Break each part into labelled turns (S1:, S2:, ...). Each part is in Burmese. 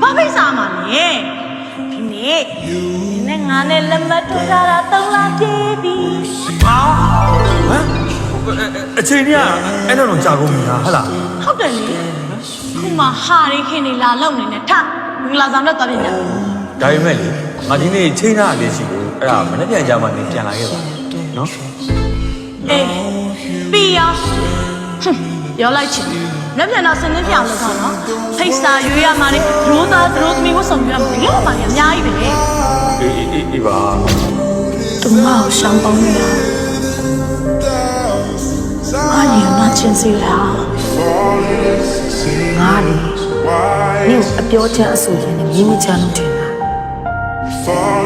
S1: ဘာဖိတ်စားမှာလဲဒီနေ့နဲ့ငါနဲ့လက်မထိုးထားတာ3လပြည့်ပြီ
S2: ဟာဟမ်အချိန်ကြီးအဲ့တော့ကြာကုန်ပြီလားဟဟလား
S1: ဟုတ်တယ်လေခုမှဟာရီခင်းနေလာလောက်နေနဲ့ထမင်္ဂလာဆောင်တော့တော်ပြီညာ
S2: ဒါပေမဲ့လေငါဒီနေ့ချိန်ထားလေးရှိလို့အဲ့ဒါမနေ့ပြန်ကြမှာနေပြန်လာခဲ့ပါနော်
S1: အေးပြီးရောပြောလိုက်ချင်လက်ပြန်တော့စနေပြောင်းလို့ကောနော်ဖိတ်စာရွေးရမှာလေရိုးသားတို့သမီးဝတ်ဆောင်ပြရမှာလေဘာလဲအများကြီးပဲ
S2: အေးပါ
S1: သူမကိုရှောင်းပေါင်းနေတာအားရမချင်းစီလားငါလေ你အပြောချင်အဆိုရင်လည်းမြင်းမြချမ်းလို့ထင်တာ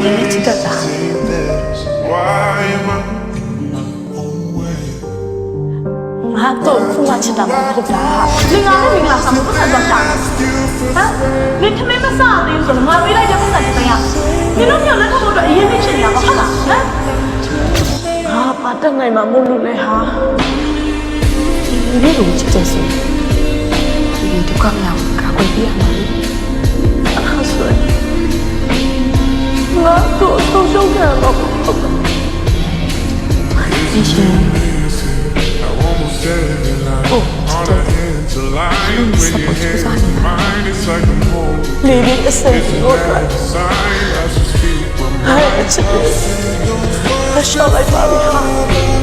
S1: ဒီနေ့ချစ်တတ်တာငါတော့ဖူးမချစ်တာမဟုတ်တာလေငါလည်းမင်္ဂလာဆောင်ဖို့ပတ်သက်တော့တာဟာနေထမင်းမစားသေးဘူးဆိုတော့ငါပေးလိုက်တဲ့ပတ်သက်တဲ့တရားနင်တို့ညလက်ထပ်ဖို့အတွက်အရင်သိချင်နေတာပါဟုတ်လားဟမ်ဟာပါတက်နိုင်မှာမို့လို့လေဟာဒီလိုကိုချစ်တဲ့ဆိုဒီဒုက္ခမြောင်ကာကွယ်ပြရမှာအဲ့ဆိုငါတို့ဆုံးရှုံးခဲ့တော့ဒီရှင်Lady is a good one. I shall like Bobby.